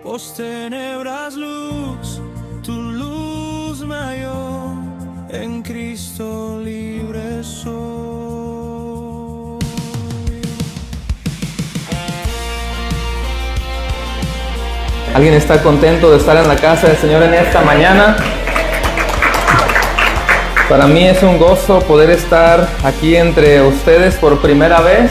Vos tenebras luz, tu luz me halló, en Cristo libre soy. ¿Alguien está contento de estar en la casa del Señor en esta mañana? Para mí es un gozo poder estar aquí entre ustedes por primera vez.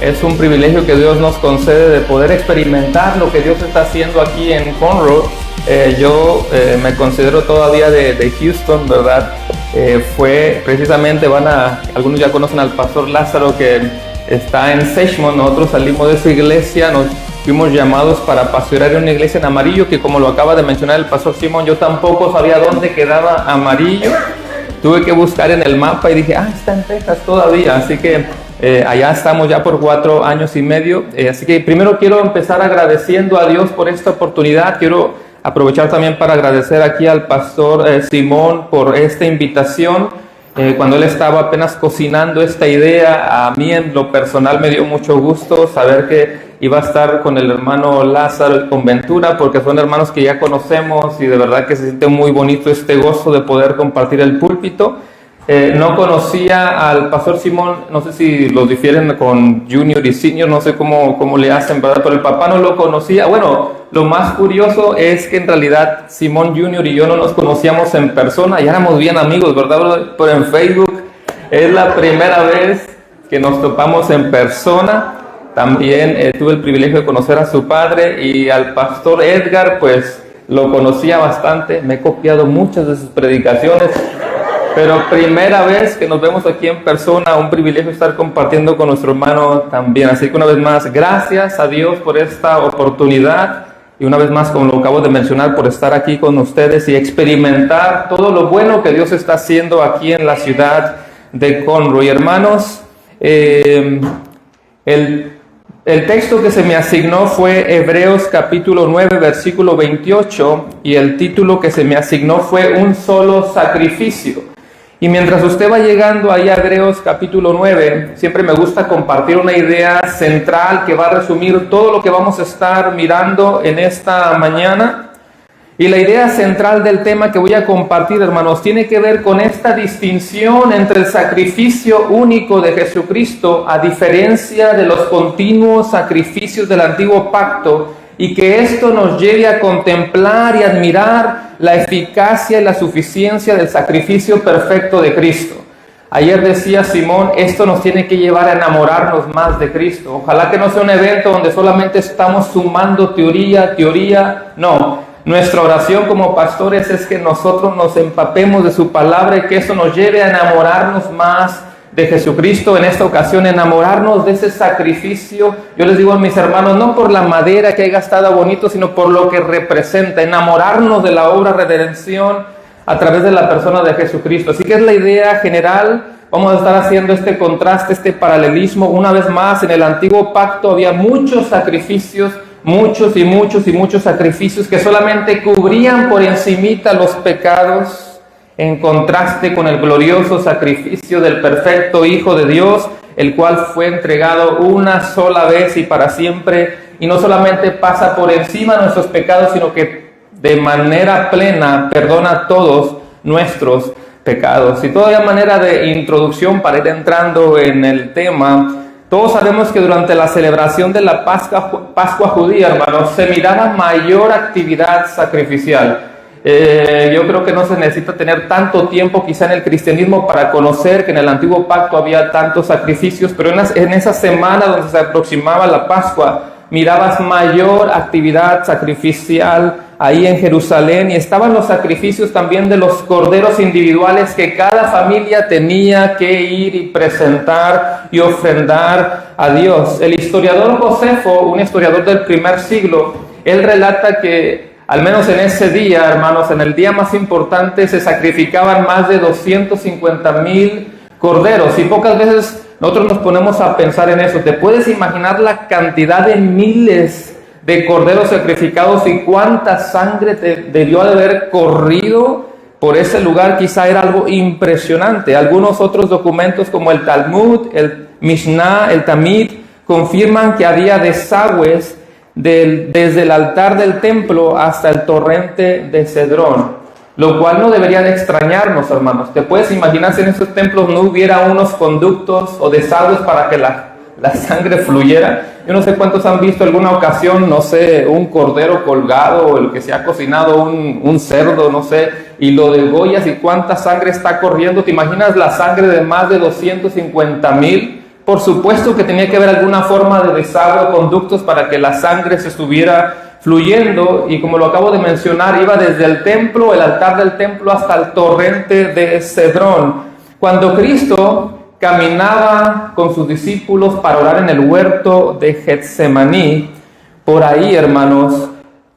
Es un privilegio que Dios nos concede de poder experimentar lo que Dios está haciendo aquí en Conroe. Yo me considero todavía de Houston, ¿verdad? Fue precisamente, algunos ya conocen al pastor Lázaro que está en Sechmont. Nosotros salimos de su iglesia, nos fuimos llamados para pastorear en una iglesia en Amarillo, que como lo acaba de mencionar el pastor Simón, yo tampoco sabía dónde quedaba Amarillo. Tuve que buscar en el mapa y dije, está en Texas todavía, así que allá estamos ya por 4 años y medio. Así que primero quiero empezar agradeciendo a Dios por esta oportunidad. Quiero aprovechar también para agradecer aquí al pastor Simón por esta invitación. Cuando él estaba apenas cocinando esta idea, a mí en lo personal me dio mucho gusto saber que iba a estar con el hermano Lázaro y con Ventura, porque son hermanos que ya conocemos y de verdad que se siente muy bonito este gozo de poder compartir el púlpito. No conocía al pastor Simón, no sé si los difieren con junior y senior, no sé cómo le hacen, ¿verdad? Pero el papá no lo conocía. Bueno, lo más curioso es que en realidad Simón Junior y yo no nos conocíamos en persona, ya éramos bien amigos, ¿verdad? Pero en Facebook es la primera vez que nos topamos en persona. También tuve el privilegio de conocer a su padre y al pastor Edgar, pues lo conocía bastante, me he copiado muchas de sus predicaciones. Pero primera vez que nos vemos aquí en persona, un privilegio estar compartiendo con nuestro hermano también. Así que una vez más, gracias a Dios por esta oportunidad y una vez más, como lo acabo de mencionar, por estar aquí con ustedes y experimentar todo lo bueno que Dios está haciendo aquí en la ciudad de Conroe. Hermanos, el texto que se me asignó fue Hebreos capítulo 9, versículo 28, y el título que se me asignó fue Un solo sacrificio. Y mientras usted va llegando ahí a Hebreos capítulo 9, siempre me gusta compartir una idea central que va a resumir todo lo que vamos a estar mirando en esta mañana. Y la idea central del tema que voy a compartir, hermanos, tiene que ver con esta distinción entre el sacrificio único de Jesucristo, a diferencia de los continuos sacrificios del antiguo pacto, y que esto nos lleve a contemplar y admirar la eficacia y la suficiencia del sacrificio perfecto de Cristo. Ayer decía Simón, esto nos tiene que llevar a enamorarnos más de Cristo. Ojalá que no sea un evento donde solamente estamos sumando teoría, no. Nuestra oración como pastores es que nosotros nos empapemos de su palabra y que eso nos lleve a enamorarnos más de Jesucristo. En esta ocasión, enamorarnos de ese sacrificio. Yo les digo a mis hermanos, no por la madera que haya estado bonito, sino por lo que representa. Enamorarnos de la obra de redención a través de la persona de Jesucristo. Así que es la idea general. Vamos a estar haciendo este contraste, este paralelismo. Una vez más, en el antiguo pacto había muchos sacrificios, muchos sacrificios que solamente cubrían por encimita los pecados, en contraste con el glorioso sacrificio del perfecto Hijo de Dios, el cual fue entregado una sola vez y para siempre, y no solamente pasa por encima de nuestros pecados, sino que de manera plena perdona todos nuestros pecados. Y todavía manera de introducción para ir entrando en el tema. Todos sabemos que durante la celebración de la Pascua judía, hermanos, se miraba mayor actividad sacrificial. Yo creo que no se necesita tener tanto tiempo quizá en el cristianismo para conocer que en el antiguo pacto había tantos sacrificios, pero en esa semana donde se aproximaba la Pascua, mirabas mayor actividad sacrificial ahí en Jerusalén, y estaban los sacrificios también de los corderos individuales que cada familia tenía que ir y presentar y ofrendar a Dios. El historiador Josefo, un historiador del primer siglo, él relata que al menos en ese día, hermanos, en el día más importante, se sacrificaban más de 250,000 corderos. Y pocas veces nosotros nos ponemos a pensar en eso. ¿Te puedes imaginar la cantidad de miles de corderos sacrificados y cuánta sangre debió de haber corrido por ese lugar? Quizá era algo impresionante. Algunos otros documentos como el Talmud, el Mishnah, el Tamid, confirman que había desagües desde el altar del templo hasta el torrente de Cedrón, lo cual no debería de extrañarnos, hermanos. ¿Te puedes imaginar si en esos templos no hubiera unos conductos o desagües para que la sangre fluyera? Yo no sé cuántos han visto alguna ocasión, no sé, un cordero colgado o el que se ha cocinado un cerdo, no sé, y lo degollas y cuánta sangre está corriendo. ¿Te imaginas la sangre de más de 250,000? Por supuesto que tenía que haber alguna forma de desagüe, conductos para que la sangre se estuviera fluyendo, y como lo acabo de mencionar, iba desde el templo, el altar del templo, hasta el torrente de Cedrón. Cuando Cristo caminaba con sus discípulos para orar en el huerto de Getsemaní, por ahí, hermanos,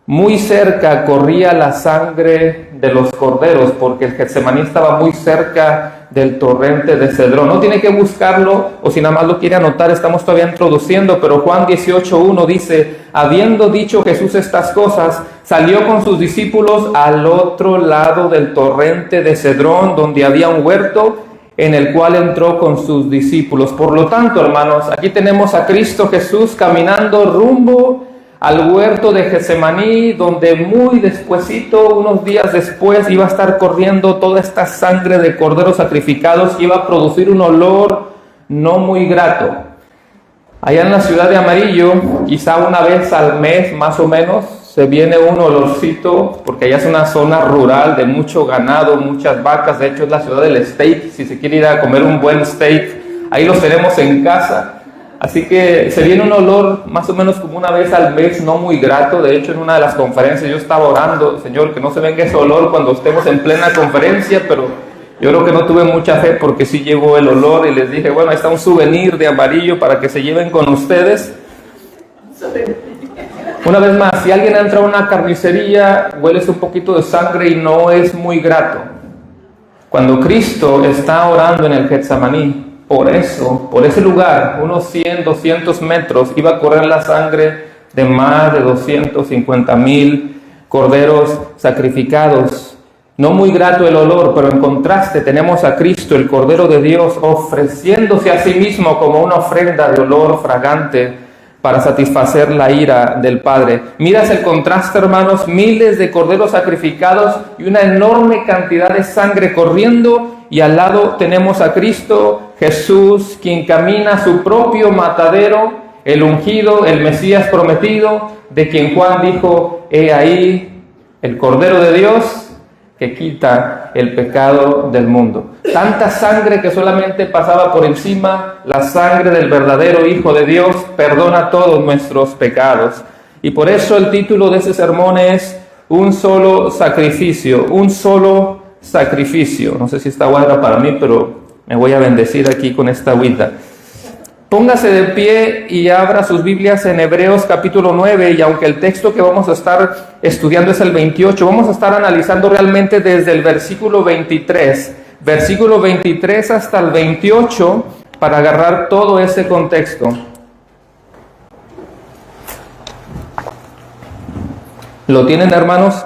muy cerca corría la sangre de los corderos, porque el Getsemaní estaba muy cerca del torrente de Cedrón. No tiene que buscarlo, o si nada más lo quiere anotar, estamos todavía introduciendo, pero Juan 18:1 dice: habiendo dicho Jesús estas cosas, salió con sus discípulos al otro lado del torrente de Cedrón, donde había un huerto, en el cual entró con sus discípulos. Por lo tanto, hermanos, aquí tenemos a Cristo Jesús caminando rumbo al huerto de Getsemaní, donde muy despuesito, unos días después, iba a estar corriendo toda esta sangre de corderos sacrificados, y iba a producir un olor no muy grato. Allá en la ciudad de Amarillo, quizá una vez al mes más o menos, se viene un olorcito, porque allá es una zona rural de mucho ganado, muchas vacas. De hecho es la ciudad del steak. Si se quiere ir a comer un buen steak, ahí los tenemos en casa. Así que se viene un olor más o menos como una vez al mes, no muy grato. De hecho, en una de las conferencias yo estaba orando: Señor, que no se venga ese olor cuando estemos en plena conferencia, pero yo creo que no tuve mucha fe, porque sí llegó el olor, y les dije, bueno, ahí está un souvenir de Amarillo para que se lleven con ustedes. Una vez más, si alguien entra a una carnicería, hueles un poquito de sangre y no es muy grato. Cuando Cristo está orando en el Getsemaní, por ese lugar, unos 100, 200 metros, iba a correr la sangre de más de 250,000 corderos sacrificados. No muy grato el olor, pero en contraste tenemos a Cristo, el Cordero de Dios, ofreciéndose a sí mismo como una ofrenda de olor fragante para satisfacer la ira del Padre. Miras el contraste, hermanos: miles de corderos sacrificados y una enorme cantidad de sangre corriendo, y al lado tenemos a Cristo Jesús, quien camina a su propio matadero, el ungido, el Mesías prometido, de quien Juan dijo: he ahí el Cordero de Dios que quita el pecado del mundo. Tanta sangre que solamente pasaba por encima. La sangre del verdadero Hijo de Dios perdona todos nuestros pecados. Y por eso el título de ese sermón es Un solo sacrificio. Un solo sacrificio. No sé si está buena para mí, pero me voy a bendecir aquí con esta agüita. Póngase de pie y abra sus Biblias en Hebreos capítulo 9, y aunque el texto que vamos a estar estudiando es el 28, vamos a estar analizando realmente desde el versículo 23 hasta el 28, para agarrar todo ese contexto. ¿Lo tienen, hermanos?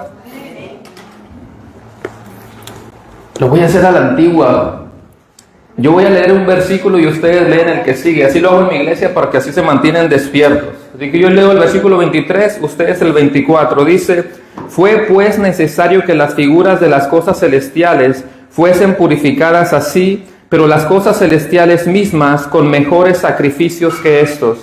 Lo voy a hacer a la antigua. Yo voy a leer un versículo y ustedes leen el que sigue. Así lo hago en mi iglesia, para que así se mantienen despiertos. Así que yo leo el versículo 23, ustedes el 24. Dice: fue pues necesario que las figuras de las cosas celestiales fuesen purificadas así, pero las cosas celestiales mismas con mejores sacrificios que estos.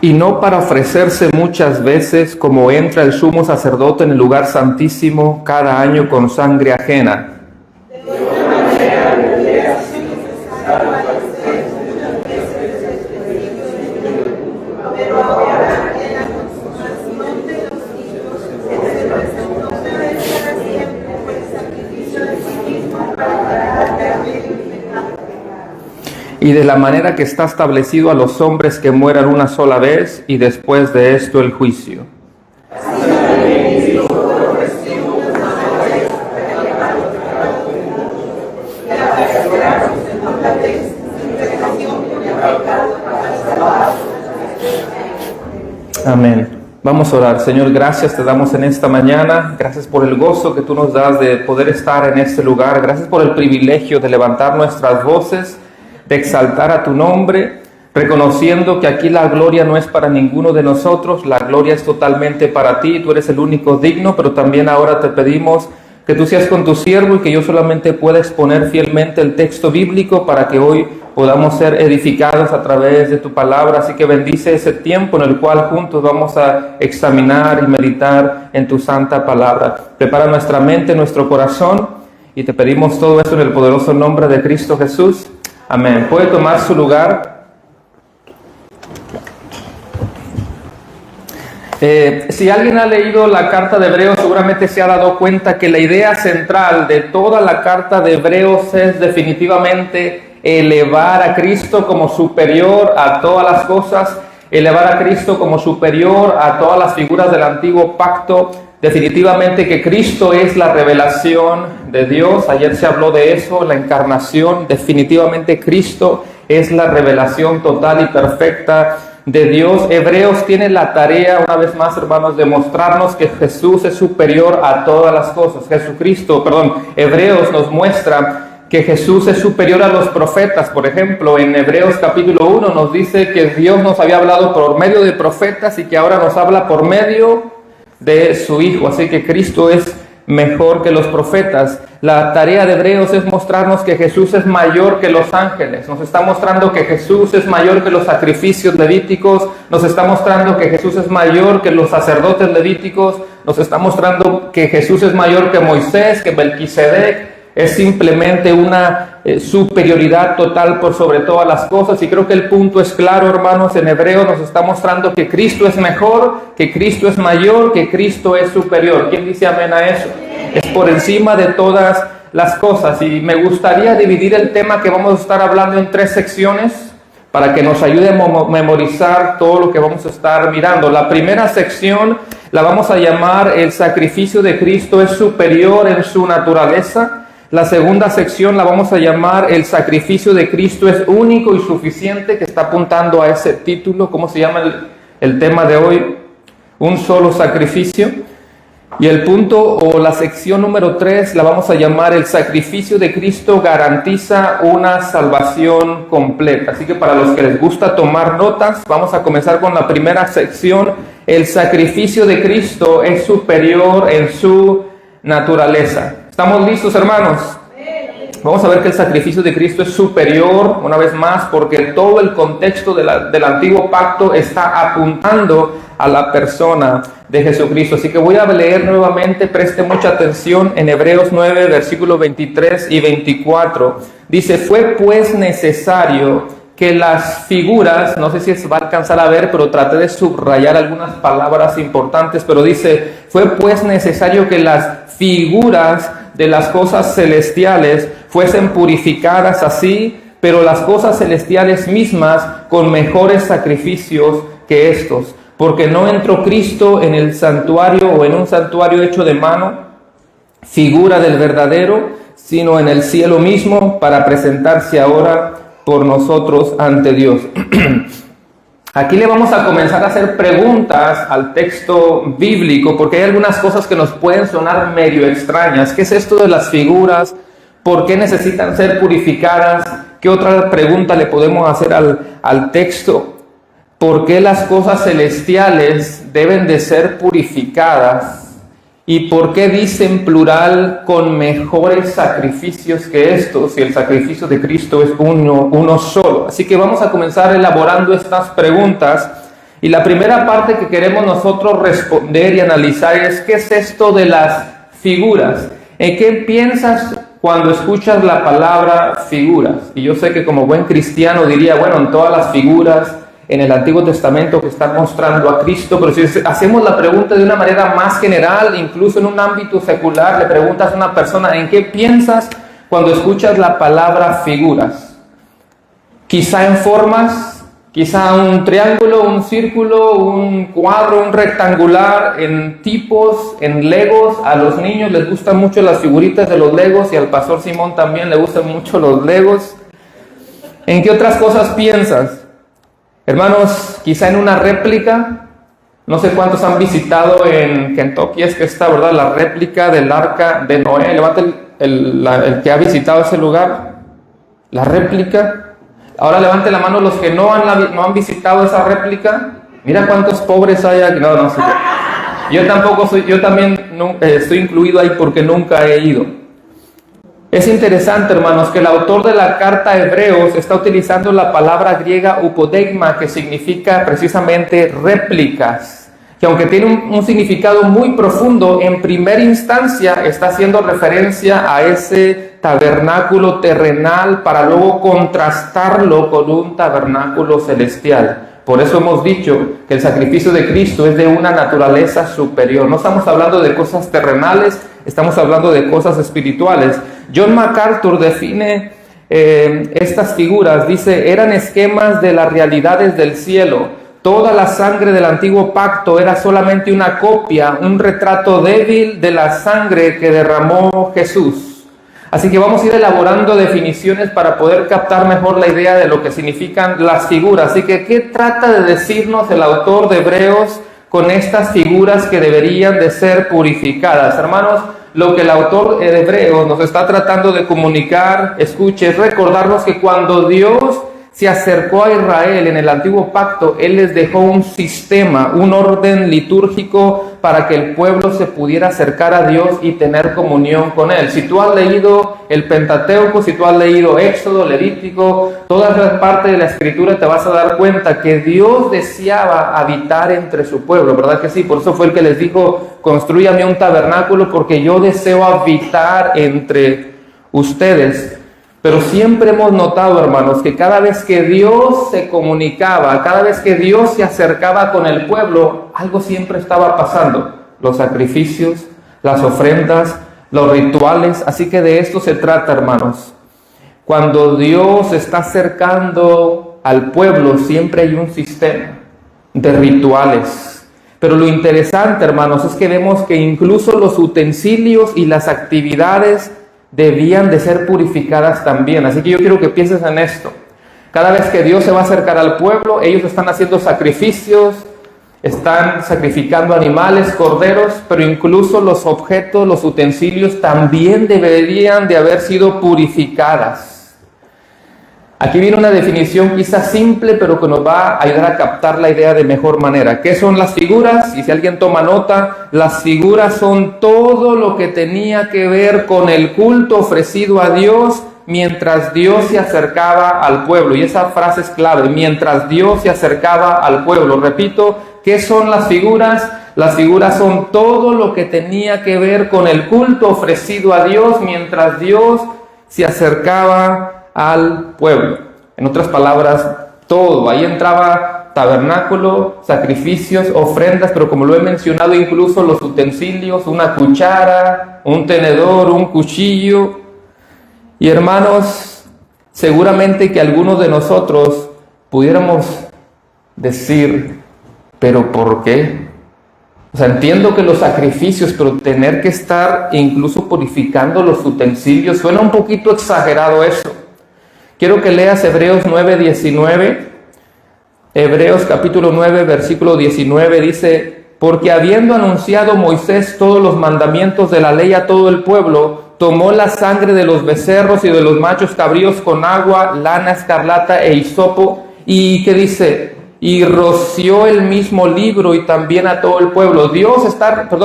Y no para ofrecerse muchas veces, como entra el sumo sacerdote en el lugar santísimo cada año con sangre ajena. Y de la manera que está establecido a los hombres que mueran una sola vez, y después de esto el juicio. Amén. Vamos a orar. Señor, gracias te damos en esta mañana. Gracias por el gozo que tú nos das de poder estar en este lugar. Gracias por el privilegio de levantar nuestras voces, de exaltar a tu nombre, reconociendo que aquí la gloria no es para ninguno de nosotros. La gloria es totalmente para ti. Tú eres el único digno, pero también ahora te pedimos que tú seas con tu siervo y que yo solamente pueda exponer fielmente el texto bíblico para que hoy podamos ser edificados a través de tu palabra. Así que bendice ese tiempo en el cual juntos vamos a examinar y meditar en tu santa palabra. Prepara nuestra mente, nuestro corazón, y te pedimos todo esto en el poderoso nombre de Cristo Jesús. Amén. Puede tomar su lugar. Si alguien ha leído la carta de Hebreos, seguramente se ha dado cuenta que la idea central de toda la carta de Hebreos es definitivamente elevar a Cristo como superior a todas las cosas, elevar a Cristo como superior a todas las figuras del antiguo pacto. Definitivamente que Cristo es la revelación de Dios. Ayer se habló de eso, la encarnación. Definitivamente Cristo es la revelación total y perfecta de Dios. Hebreos tiene la tarea, una vez más, hermanos, de mostrarnos que Jesús es superior a todas las cosas. Hebreos nos muestra que Jesús es superior a los profetas. Por ejemplo, en Hebreos capítulo 1 nos dice que Dios nos había hablado por medio de profetas y que ahora nos habla por medio de su Hijo. Así que Cristo es mejor que los profetas. La tarea de Hebreos es mostrarnos que Jesús es mayor que los ángeles. Nos está mostrando que Jesús es mayor que los sacrificios levíticos. Nos está mostrando que Jesús es mayor que los sacerdotes levíticos. Nos está mostrando que Jesús es mayor que Moisés, que Melquisedec. Es simplemente una superioridad total por sobre todas las cosas. Y creo que el punto es claro, hermanos. En Hebreo nos está mostrando que Cristo es mejor, que Cristo es mayor, que Cristo es superior. ¿Quién dice amén a eso? Es por encima de todas las cosas. Y me gustaría dividir el tema que vamos a estar hablando en 3 secciones para que nos ayude a memorizar todo lo que vamos a estar mirando. La primera sección la vamos a llamar el sacrificio de Cristo es superior en su naturaleza. La segunda sección la vamos a llamar el sacrificio de Cristo es único y suficiente, que está apuntando a ese título. ¿Cómo se llama el tema de hoy? Un solo sacrificio. Y el punto o la sección número 3 la vamos a llamar el sacrificio de Cristo garantiza una salvación completa. Así que para los que les gusta tomar notas, vamos a comenzar con la primera sección. El sacrificio de Cristo es superior en su naturaleza. ¿Estamos listos, hermanos? Vamos a ver que el sacrificio de Cristo es superior, una vez más, porque todo el contexto del antiguo pacto está apuntando a la persona de Jesucristo. Así que voy a leer nuevamente, preste mucha atención en Hebreos 9, versículos 23 y 24. Dice, fue pues necesario que las figuras, no sé si se va a alcanzar a ver, pero traté de subrayar algunas palabras importantes, pero dice, fue pues necesario que las figuras de las cosas celestiales fuesen purificadas así, pero las cosas celestiales mismas con mejores sacrificios que estos. Porque no entró Cristo en el santuario o en un santuario hecho de mano, figura del verdadero, sino en el cielo mismo, para presentarse ahora por nosotros ante Dios. Aquí le vamos a comenzar a hacer preguntas al texto bíblico, porque hay algunas cosas que nos pueden sonar medio extrañas. ¿Qué es esto de las figuras? ¿Por qué necesitan ser purificadas? ¿Qué otra pregunta le podemos hacer al texto? ¿Por qué las cosas celestiales deben de ser purificadas? ¿Y por qué dice en plural con mejores sacrificios que estos? Si el sacrificio de Cristo es uno solo. Así que vamos a comenzar elaborando estas preguntas. Y la primera parte que queremos nosotros responder y analizar es ¿qué es esto de las figuras? ¿En qué piensas cuando escuchas la palabra figuras? Y yo sé que como buen cristiano diría, bueno, en todas las figuras en el Antiguo Testamento que están mostrando a Cristo, pero si hacemos la pregunta de una manera más general, incluso en un ámbito secular, le preguntas a una persona, ¿en qué piensas cuando escuchas la palabra figuras? Quizá en formas, quizá un triángulo, un círculo, un cuadro, un rectangular, en tipos, en legos. A los niños les gustan mucho las figuritas de los legos y al pastor Simón también le gustan mucho los legos. ¿En qué otras cosas piensas? Hermanos, quizá en una réplica, No sé cuántos han visitado en Kentucky, es que está, ¿verdad?, la réplica del arca de Noé. Levante el que ha visitado ese lugar, la réplica. Ahora levante la mano los que no han visitado esa réplica. Mira cuántos pobres hay aquí. No sé. Yo también estoy incluido ahí porque nunca he ido. Es interesante, hermanos, que el autor de la carta a Hebreos está utilizando la palabra griega upodegma, que significa precisamente réplicas, que aunque tiene un significado muy profundo, en primera instancia está haciendo referencia a ese tabernáculo terrenal para luego contrastarlo con un tabernáculo celestial. Por eso hemos dicho que el sacrificio de Cristo es de una naturaleza superior. No estamos hablando de cosas terrenales, estamos hablando de cosas espirituales. John MacArthur define estas figuras, dice, eran esquemas de las realidades del cielo. Toda la sangre del antiguo pacto era solamente una copia, un retrato débil de la sangre que derramó Jesús. Así que vamos a ir elaborando definiciones para poder captar mejor la idea de lo que significan las figuras. Así que, ¿qué trata de decirnos el autor de Hebreos con estas figuras que deberían de ser purificadas? Hermanos, lo que el autor de Hebreos nos está tratando de comunicar, escuche, es recordarnos que cuando Dios se acercó a Israel en el antiguo pacto, Él les dejó un sistema, un orden litúrgico para que el pueblo se pudiera acercar a Dios y tener comunión con Él. Si tú has leído el Pentateuco, si tú has leído Éxodo, Levítico, toda esa parte de la Escritura, te vas a dar cuenta que Dios deseaba habitar entre su pueblo, ¿verdad que sí? Por eso fue el que les dijo, construyame un tabernáculo porque yo deseo habitar entre ustedes. Pero siempre hemos notado, hermanos, que cada vez que Dios se comunicaba, cada vez que Dios se acercaba con el pueblo, algo siempre estaba pasando. Los sacrificios, las ofrendas, los rituales. Así que de esto se trata, hermanos. Cuando Dios se está acercando al pueblo, siempre hay un sistema de rituales. Pero lo interesante, hermanos, es que vemos que incluso los utensilios y las actividades debían de ser purificadas también. Así que yo quiero que pienses en esto. Cada vez que Dios se va a acercar al pueblo, ellos están haciendo sacrificios, están sacrificando animales, corderos, pero incluso los objetos, los utensilios también deberían de haber sido purificadas. Aquí viene una definición quizás simple, pero que nos va a ayudar a captar la idea de mejor manera. ¿Qué son las figuras? Y si alguien toma nota, las figuras son todo lo que tenía que ver con el culto ofrecido a Dios mientras Dios se acercaba al pueblo. Y esa frase es clave, mientras Dios se acercaba al pueblo. Repito, ¿qué son las figuras? Las figuras son todo lo que tenía que ver con el culto ofrecido a Dios mientras Dios se acercaba al pueblo. En otras palabras, todo. Ahí entraba tabernáculo, sacrificios, ofrendas, pero como lo he mencionado, incluso los utensilios, una cuchara, un tenedor, un cuchillo. Y hermanos, seguramente que algunos de nosotros pudiéramos decir, ¿pero por qué? O sea, entiendo que los sacrificios, pero tener que estar incluso purificando los utensilios, suena un poquito exagerado eso. Quiero que leas Hebreos 9:19. Hebreos capítulo 9, versículo 19 dice, porque habiendo anunciado Moisés todos los mandamientos de la ley a todo el pueblo, tomó la sangre de los becerros y de los machos cabríos con agua, lana escarlata e hisopo, y ¿qué dice? Y roció el mismo libro y también a todo el pueblo.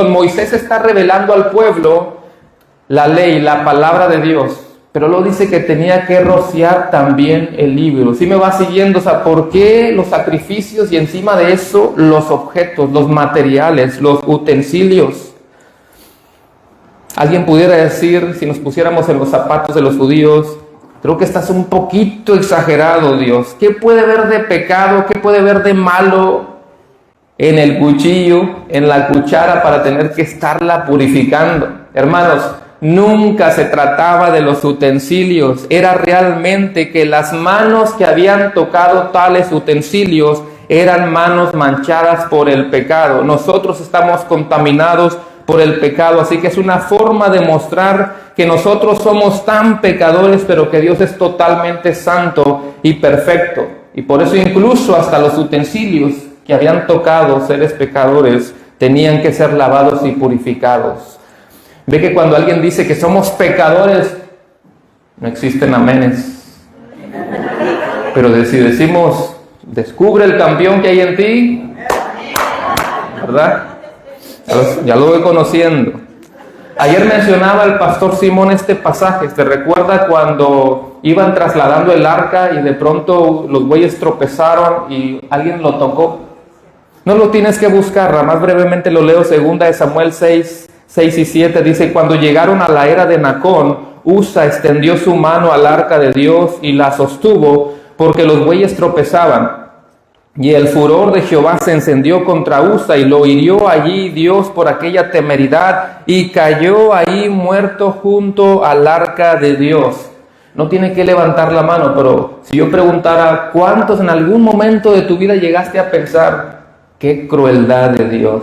Moisés está revelando al pueblo la ley, la palabra de Dios. Pero luego dice que tenía que rociar también el libro. ¿Sí me va siguiendo? O sea, ¿por qué los sacrificios y encima de eso los objetos, los materiales, los utensilios? Alguien pudiera decir, si nos pusiéramos en los zapatos de los judíos, creo que estás un poquito exagerado, Dios. ¿Qué puede haber de pecado? ¿Qué puede haber de malo en el cuchillo, en la cuchara para tener que estarla purificando? Hermanos, nunca se trataba de los utensilios, era realmente que las manos que habían tocado tales utensilios eran manos manchadas por el pecado. Nosotros estamos contaminados por el pecado, así que es una forma de mostrar que nosotros somos tan pecadores, pero que Dios es totalmente santo y perfecto. Y por eso incluso hasta los utensilios que habían tocado seres pecadores tenían que ser lavados y purificados. Ve que cuando alguien dice que somos pecadores, no existen amenes. Pero si decimos, descubre el campeón que hay en ti, ¿verdad? Ya lo voy conociendo. Ayer mencionaba el pastor Simón este pasaje. ¿Te recuerda cuando iban trasladando el arca y de pronto los bueyes tropezaron y alguien lo tocó? No lo tienes que buscar, nada más brevemente lo leo. 2 Samuel 6 y 7 dice: cuando llegaron a la era de Nacón, Usa extendió su mano al arca de Dios y la sostuvo porque los bueyes tropezaban. Y el furor de Jehová se encendió contra Usa y lo hirió allí Dios por aquella temeridad y cayó ahí muerto junto al arca de Dios. No tiene que levantar la mano, pero si yo preguntara, ¿cuántos en algún momento de tu vida llegaste a pensar, qué crueldad de Dios,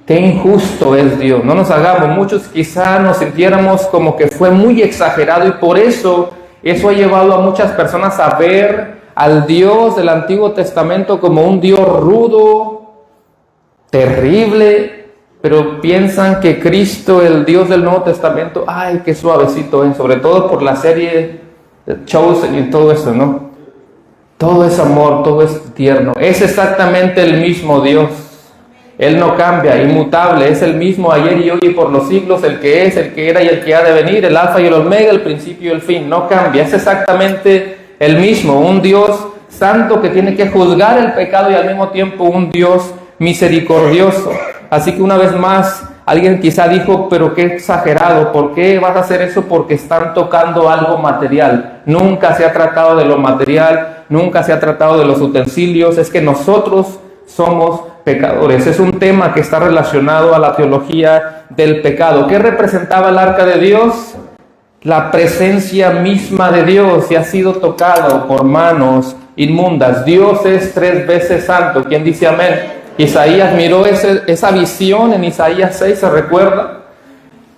qué injusto es Dios? No nos hagamos, muchos quizá nos sintiéramos como que fue muy exagerado y por eso ha llevado a muchas personas a ver al Dios del Antiguo Testamento como un Dios rudo, terrible, pero piensan que Cristo, el Dios del Nuevo Testamento, ay, qué suavecito es, sobre todo por la serie The Chosen y todo eso, ¿no? Todo es amor, todo es tierno. Es exactamente el mismo Dios. Él no cambia, inmutable, es el mismo ayer y hoy y por los siglos, el que es, el que era y el que ha de venir, el alfa y el omega, el principio y el fin. No cambia, es exactamente el mismo, un Dios santo que tiene que juzgar el pecado y al mismo tiempo un Dios misericordioso. Así que una vez más, alguien quizá dijo, pero qué exagerado, ¿por qué vas a hacer eso? Porque están tocando algo material. Nunca se ha tratado de lo material, nunca se ha tratado de los utensilios, es que nosotros somos pecadores. Es un tema que está relacionado a la teología del pecado. ¿Qué representaba el arca de Dios? La presencia misma de Dios y ha sido tocado por manos inmundas. Dios es 3 veces santo. ¿Quién dice amén? Isaías miró esa visión en Isaías 6, ¿se recuerda?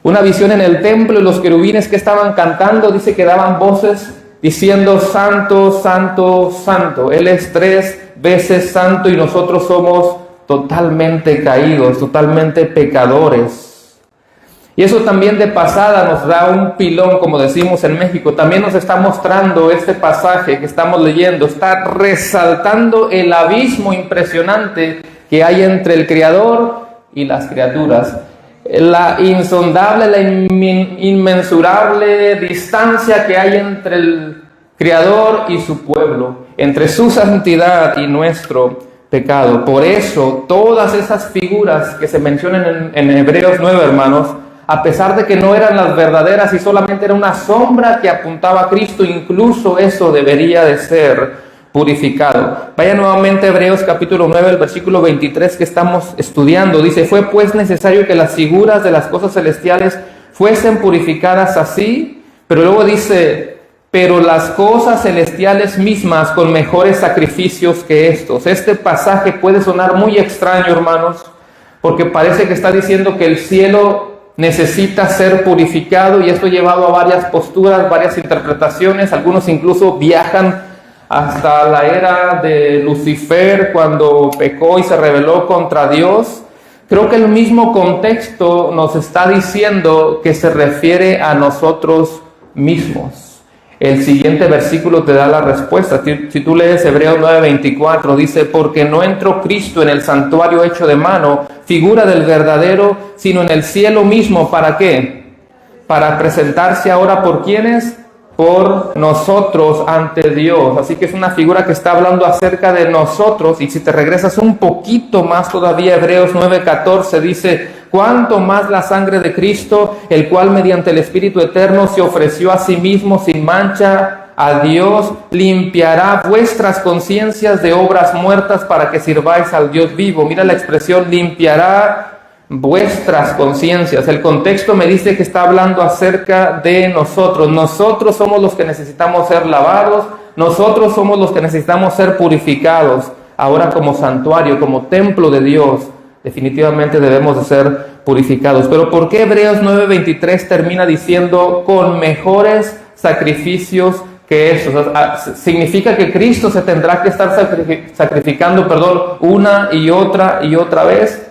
Una visión en el templo y los querubines que estaban cantando, dice que daban voces diciendo santo, santo, santo. Él es 3 veces santo y nosotros somos totalmente caídos, totalmente pecadores. Y eso también de pasada nos da un pilón, como decimos en México. También nos está mostrando este pasaje que estamos leyendo. Está resaltando el abismo impresionante que hay entre el Creador y las criaturas. La insondable, la inmensurable distancia que hay entre el Creador y su pueblo, entre su santidad y nuestro pecado. Por eso, todas esas figuras que se mencionan en Hebreos 9, hermanos, a pesar de que no eran las verdaderas y solamente era una sombra que apuntaba a Cristo, incluso eso debería de ser purificado. Vaya nuevamente a Hebreos capítulo 9, el versículo 23 que estamos estudiando. Dice: fue pues necesario que las figuras de las cosas celestiales fuesen purificadas así, pero luego dice: pero las cosas celestiales mismas con mejores sacrificios que estos. Este pasaje puede sonar muy extraño, hermanos, porque parece que está diciendo que el cielo necesita ser purificado, y esto ha llevado a varias posturas, varias interpretaciones. Algunos incluso viajan hasta la era de Lucifer, cuando pecó y se rebeló contra Dios. Creo que el mismo contexto nos está diciendo que se refiere a nosotros mismos. El siguiente versículo te da la respuesta. Si tú lees Hebreos 9:24, dice: porque no entró Cristo en el santuario hecho de mano, figura del verdadero, sino en el cielo mismo. ¿Para qué? Para presentarse ahora por ¿quiénes? Por nosotros ante Dios. Así que es una figura que está hablando acerca de nosotros. Y si te regresas un poquito más todavía, Hebreos 9:14 dice: cuánto más la sangre de Cristo, el cual mediante el Espíritu Eterno se ofreció a sí mismo sin mancha a Dios, limpiará vuestras conciencias de obras muertas para que sirváis al Dios vivo. Mira la expresión, limpiará vuestras conciencias. El contexto me dice que está hablando acerca de nosotros. Nosotros somos los que necesitamos ser lavados, nosotros somos los que necesitamos ser purificados. Ahora, como santuario, como templo de Dios, definitivamente debemos de ser purificados. Pero ¿por qué Hebreos 9:23 termina diciendo con mejores sacrificios que eso. O sea, significa que Cristo se tendrá que estar sacrificando, una y otra vez.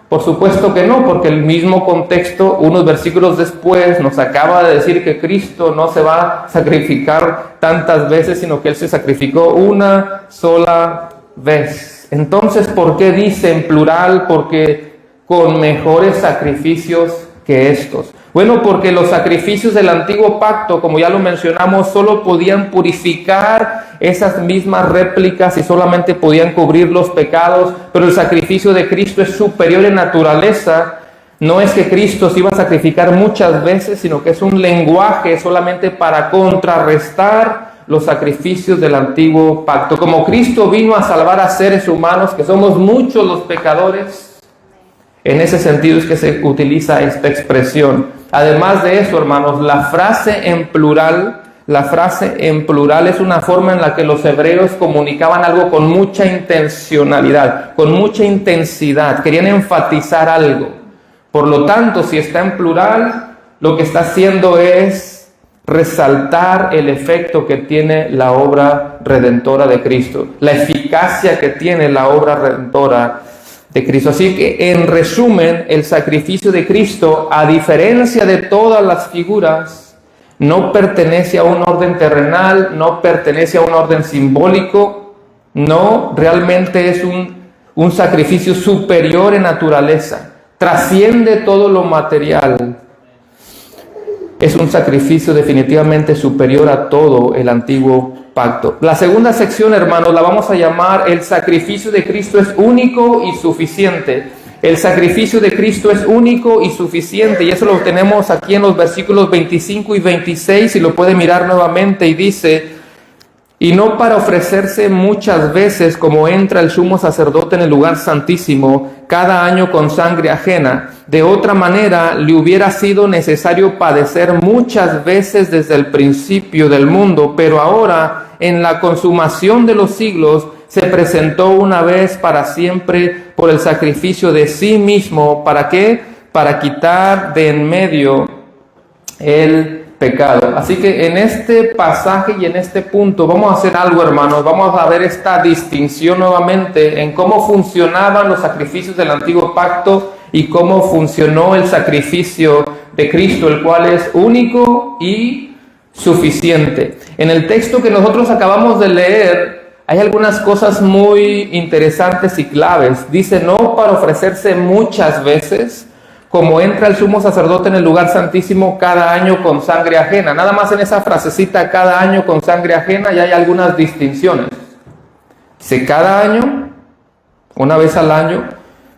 Por supuesto que no, porque el mismo contexto, unos versículos después, nos acaba de decir que Cristo no se va a sacrificar tantas veces, sino que Él se sacrificó una sola vez. Entonces, ¿por qué dice en plural? Porque con mejores sacrificios que estos. Bueno, porque los sacrificios del antiguo pacto, como ya lo mencionamos, solo podían purificar esas mismas réplicas y solamente podían cubrir los pecados, pero el sacrificio de Cristo es superior en naturaleza. No es que Cristo se iba a sacrificar muchas veces, sino que es un lenguaje solamente para contrarrestar los sacrificios del antiguo pacto. Como Cristo vino a salvar a seres humanos, que somos muchos los pecadores, en ese sentido es que se utiliza esta expresión. Además de eso, hermanos, la frase en plural es una forma en la que los hebreos comunicaban algo con mucha intencionalidad, con mucha intensidad, querían enfatizar algo. Por lo tanto, si está en plural, lo que está haciendo es resaltar el efecto que tiene la obra redentora de Cristo, la eficacia que tiene la obra redentora de Cristo. Así que, en resumen, el sacrificio de Cristo, a diferencia de todas las figuras, no pertenece a un orden terrenal, no pertenece a un orden simbólico, no, realmente es un sacrificio superior en naturaleza, trasciende todo lo material. Es un sacrificio definitivamente superior a todo el antiguo pacto. La segunda sección, hermanos, la vamos a llamar: el sacrificio de Cristo es único y suficiente. El sacrificio de Cristo es único y suficiente, y eso lo tenemos aquí en los versículos 25 y 26, y lo puede mirar nuevamente, y dice: y no para ofrecerse muchas veces, como entra el sumo sacerdote en el lugar santísimo cada año con sangre ajena. De otra manera, le hubiera sido necesario padecer muchas veces desde el principio del mundo, pero ahora, en la consumación de los siglos, se presentó una vez para siempre por el sacrificio de sí mismo. ¿Para qué? Para quitar de en medio el pecado. Así que en este pasaje y en este punto vamos a hacer algo, hermanos. Vamos a ver esta distinción nuevamente en cómo funcionaban los sacrificios del antiguo pacto y cómo funcionó el sacrificio de Cristo, el cual es único y suficiente. En el texto que nosotros acabamos de leer hay algunas cosas muy interesantes y claves. Dice: no para ofrecerse muchas veces, como entra el sumo sacerdote en el lugar santísimo cada año con sangre ajena. Nada más en esa frasecita, cada año con sangre ajena, ya hay algunas distinciones. Dice cada año, una vez al año,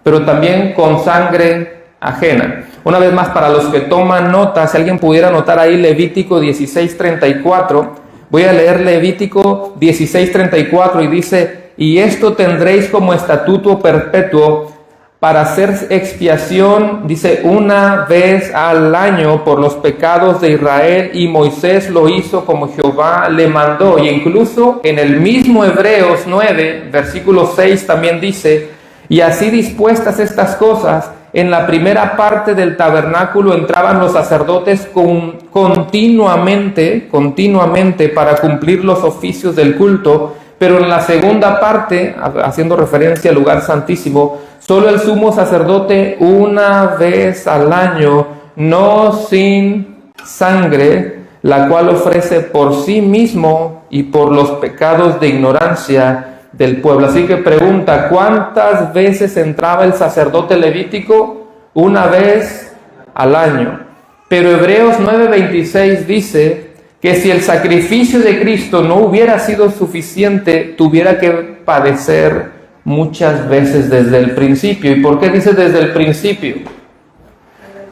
pero también con sangre ajena. Una vez más, para los que toman nota, si alguien pudiera anotar ahí Levítico 16:34, voy a leer Levítico 16:34, y dice: y esto tendréis como estatuto perpetuo para hacer expiación, dice, una vez al año por los pecados de Israel, y Moisés lo hizo como Jehová le mandó. Y incluso en el mismo Hebreos 9, versículo 6 también dice: y así dispuestas estas cosas, en la primera parte del tabernáculo entraban los sacerdotes continuamente para cumplir los oficios del culto, pero en la segunda parte, haciendo referencia al lugar santísimo, solo el sumo sacerdote una vez al año, no sin sangre, la cual ofrece por sí mismo y por los pecados de ignorancia del pueblo. Así que pregunta: ¿cuántas veces entraba el sacerdote levítico? Una vez al año. Pero Hebreos 9:26 dice que si el sacrificio de Cristo no hubiera sido suficiente, tuviera que padecer muchas veces desde el principio. ¿Y por qué dice desde el principio?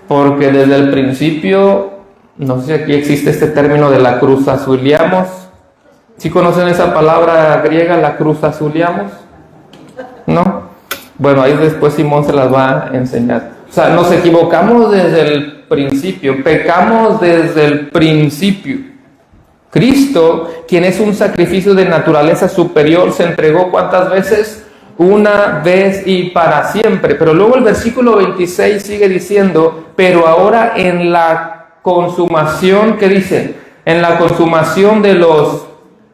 Porque desde el principio, no sé si aquí existe este término de la cruzazuliamos. ¿Sí conocen esa palabra griega, la cruzazuliamos? ¿No? Bueno, ahí después Simón se las va a enseñar. O sea, nos equivocamos desde el principio, pecamos desde el principio. Cristo, quien es un sacrificio de naturaleza superior, se entregó ¿cuántas veces? Una vez y para siempre. Pero luego el versículo 26 sigue diciendo: pero ahora en la consumación, ¿qué dice? en la consumación de los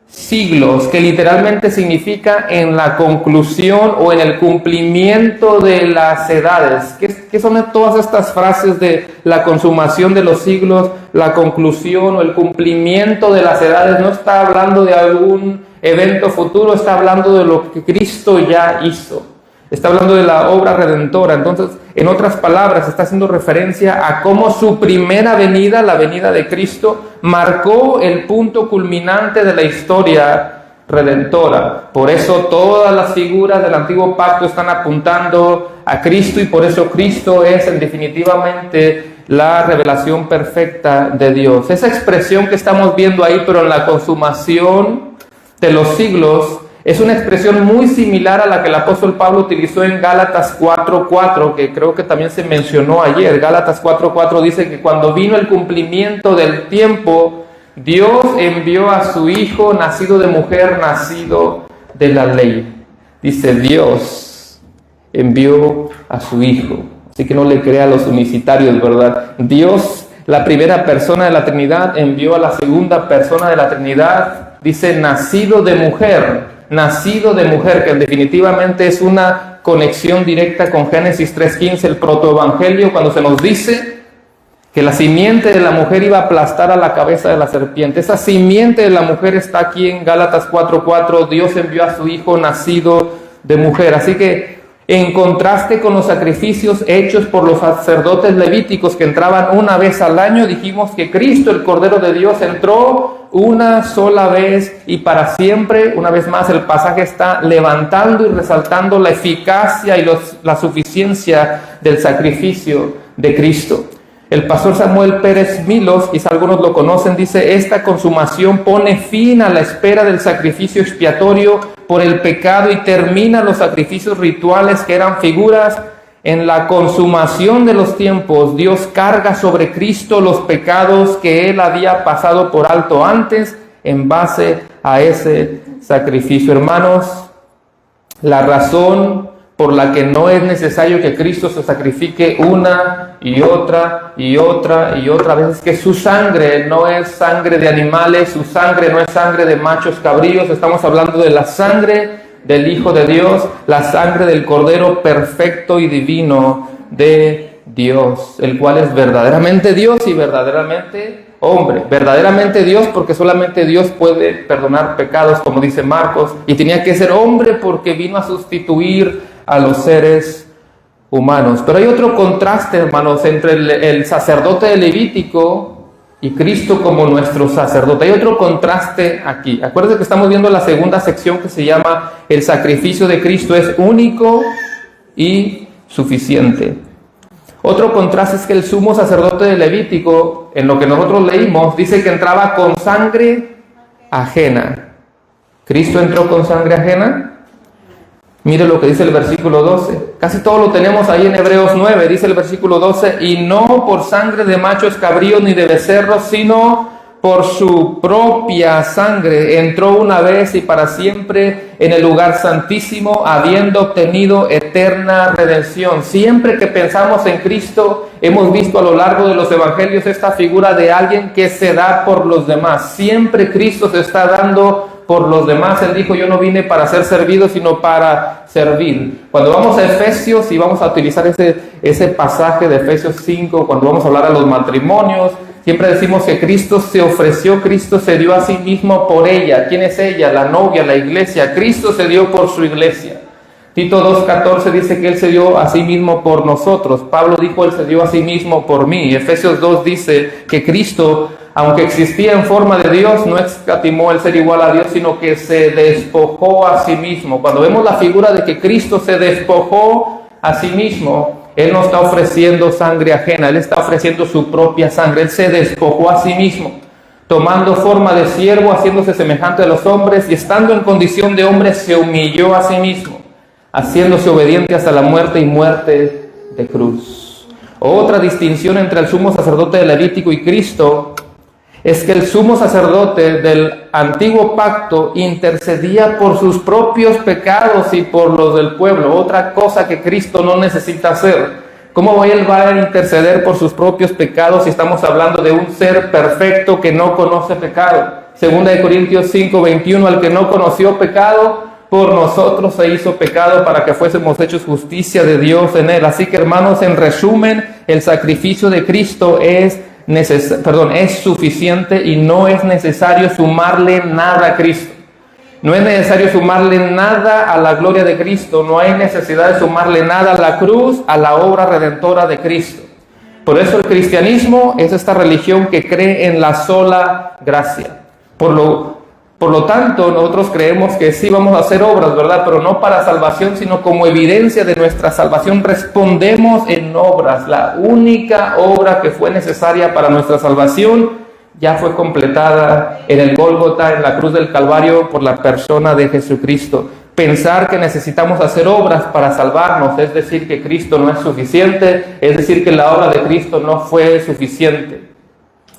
siglos, que literalmente significa en la conclusión o en el cumplimiento de las edades. ¿Qué son todas estas frases de la consumación de los siglos, la conclusión o el cumplimiento de las edades? No está hablando de algún evento futuro, está hablando de lo que Cristo ya hizo. Está hablando de la obra redentora. Entonces, en otras palabras, está haciendo referencia a cómo su primera venida, la venida de Cristo, marcó el punto culminante de la historia redentora. Por eso todas las figuras del antiguo pacto están apuntando a Cristo, y por eso Cristo es definitivamente la revelación perfecta de Dios. Esa expresión que estamos viendo ahí, pero en la consumación de los siglos, es una expresión muy similar a la que el apóstol Pablo utilizó en Gálatas 4:4, que creo que también se mencionó ayer. Gálatas 4:4 dice que cuando vino el cumplimiento del tiempo, Dios envió a su Hijo, nacido de mujer, nacido de la ley. Dice, Dios envió a su Hijo. Así que no le crea a los unicitarios, ¿verdad? Dios, la primera persona de la Trinidad, envió a la segunda persona de la Trinidad. Dice, nacido de mujer, que definitivamente es una conexión directa con Génesis 3:15, el protoevangelio, cuando se nos dice que la simiente de la mujer iba a aplastar a la cabeza de la serpiente. Esa simiente de la mujer está aquí en Gálatas 4:4. Dios envió a su Hijo nacido de mujer. Así que, en contraste con los sacrificios hechos por los sacerdotes levíticos que entraban una vez al año, dijimos que Cristo, el Cordero de Dios, entró una sola vez y para siempre. Una vez más, el pasaje está levantando y resaltando la eficacia y la suficiencia del sacrificio de Cristo. El pastor Samuel Pérez Milos, quizá algunos lo conocen, dice, esta consumación pone fin a la espera del sacrificio expiatorio por el pecado y termina los sacrificios rituales que eran figuras. En la consumación de los tiempos, Dios carga sobre Cristo los pecados que Él había pasado por alto antes en base a ese sacrificio. Hermanos, la razón por la que no es necesario que Cristo se sacrifique una y otra vez es que su sangre no es sangre de animales, su sangre no es sangre de machos cabríos. Estamos hablando de la sangre del Hijo de Dios, la sangre del Cordero perfecto y divino de Dios, el cual es verdaderamente Dios y verdaderamente hombre. Verdaderamente Dios porque solamente Dios puede perdonar pecados, como dice Marcos, y tenía que ser hombre porque vino a sustituir a los seres humanos. Pero hay otro contraste, hermanos, entre el sacerdote levítico y Cristo como nuestro sacerdote. Hay otro contraste aquí. Acuérdense que estamos viendo la segunda sección que se llama el sacrificio de Cristo es único y suficiente. Otro contraste es que el sumo sacerdote de Levítico, en lo que nosotros leímos, dice que entraba con sangre ajena. ¿Cristo entró con sangre ajena? Mire lo que dice el versículo 12. Casi todo lo tenemos ahí en Hebreos 9. Dice el versículo 12, y no por sangre de machos cabríos ni de becerros, sino por su propia sangre entró una vez y para siempre en el lugar santísimo, habiendo obtenido eterna redención. Siempre que pensamos en Cristo, hemos visto a lo largo de los evangelios esta figura de alguien que se da por los demás. Siempre Cristo se está dando por los demás. Él dijo, yo no vine para ser servido, sino para servir. Cuando vamos a Efesios, y vamos a utilizar ese pasaje de Efesios 5, cuando vamos a hablar a los matrimonios, siempre decimos que Cristo se ofreció, Cristo se dio a sí mismo por ella. ¿Quién es ella? La novia, la iglesia. Cristo se dio por su iglesia. Tito 2:14 dice que Él se dio a sí mismo por nosotros. Pablo dijo, Él se dio a sí mismo por mí. Efesios 2 dice que Cristo, aunque existía en forma de Dios, no escatimó el ser igual a Dios, sino que se despojó a sí mismo. Cuando vemos la figura de que Cristo se despojó a sí mismo, Él no está ofreciendo sangre ajena, Él está ofreciendo su propia sangre. Él se despojó a sí mismo, tomando forma de siervo, haciéndose semejante a los hombres, y estando en condición de hombre, se humilló a sí mismo, haciéndose obediente hasta la muerte y muerte de cruz. Otra distinción entre el sumo sacerdote de Levítico y Cristo es que el sumo sacerdote del antiguo pacto intercedía por sus propios pecados y por los del pueblo. Otra cosa que Cristo no necesita hacer. ¿Cómo Él va a interceder por sus propios pecados si estamos hablando de un ser perfecto que no conoce pecado? Segunda de Corintios 5:21, al que no conoció pecado, por nosotros se hizo pecado para que fuésemos hechos justicia de Dios en Él. Así que, hermanos, en resumen, el sacrificio de Cristo es suficiente y no es necesario sumarle nada a Cristo. No es necesario sumarle nada a la gloria de Cristo, no hay necesidad de sumarle nada a la cruz, a la obra redentora de Cristo. Por eso el cristianismo es esta religión que cree en la sola gracia. Por lo tanto, nosotros creemos que sí vamos a hacer obras, ¿verdad? Pero no para salvación, sino como evidencia de nuestra salvación. Respondemos en obras. La única obra que fue necesaria para nuestra salvación ya fue completada en el Gólgota, en la cruz del Calvario, por la persona de Jesucristo. Pensar que necesitamos hacer obras para salvarnos, es decir, que Cristo no es suficiente, es decir, que la obra de Cristo no fue suficiente.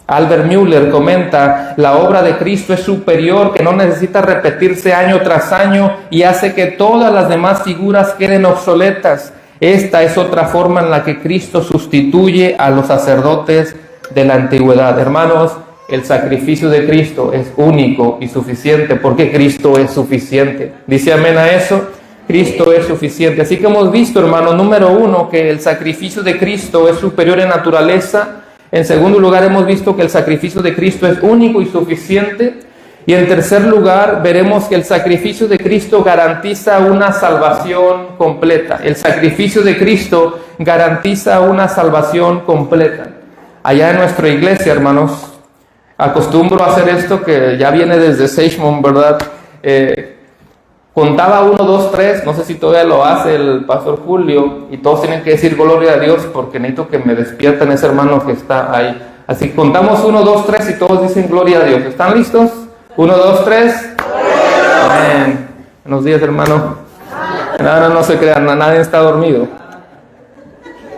Albert Müller comenta, la obra de Cristo es superior, que no necesita repetirse año tras año y hace que todas las demás figuras queden obsoletas. Esta es otra forma en la que Cristo sustituye a los sacerdotes de la antigüedad. Hermanos, el sacrificio de Cristo es único y suficiente porque Cristo es suficiente. ¿Dice amén a eso? Cristo es suficiente. Así que hemos visto, hermanos, número uno, que el sacrificio de Cristo es superior en naturaleza. En segundo lugar, hemos visto que el sacrificio de Cristo es único y suficiente. Y en tercer lugar, veremos que el sacrificio de Cristo garantiza una salvación completa. El sacrificio de Cristo garantiza una salvación completa. Allá en nuestra iglesia, hermanos, acostumbro a hacer esto que ya viene desde Seichmann, ¿verdad? Contaba 1, 2, 3, no sé si todavía lo hace el pastor Julio, y todos tienen que decir gloria a Dios porque necesito que me despierten ese hermano que está ahí. Así que contamos 1, 2, 3 y todos dicen gloria a Dios. ¿Están listos? 1, 2, 3. Amén. Buenos días, hermano. Ahora no se crean, nadie está dormido.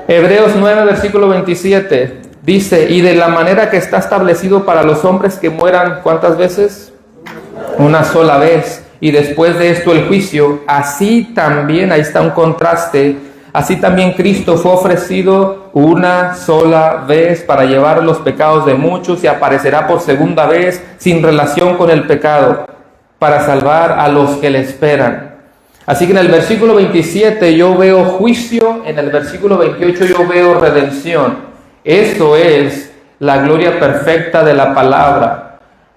Hebreos 9, versículo 27. Dice, y de la manera que está establecido para los hombres que mueran, ¿cuántas veces? Una sola vez. Y después de esto el juicio. Así también, ahí está un contraste, así también Cristo fue ofrecido una sola vez para llevar los pecados de muchos y aparecerá por segunda vez sin relación con el pecado, para salvar a los que le esperan. Así que en el versículo 27 yo veo juicio, en el versículo 28 yo veo redención. Esto es la gloria perfecta de la palabra.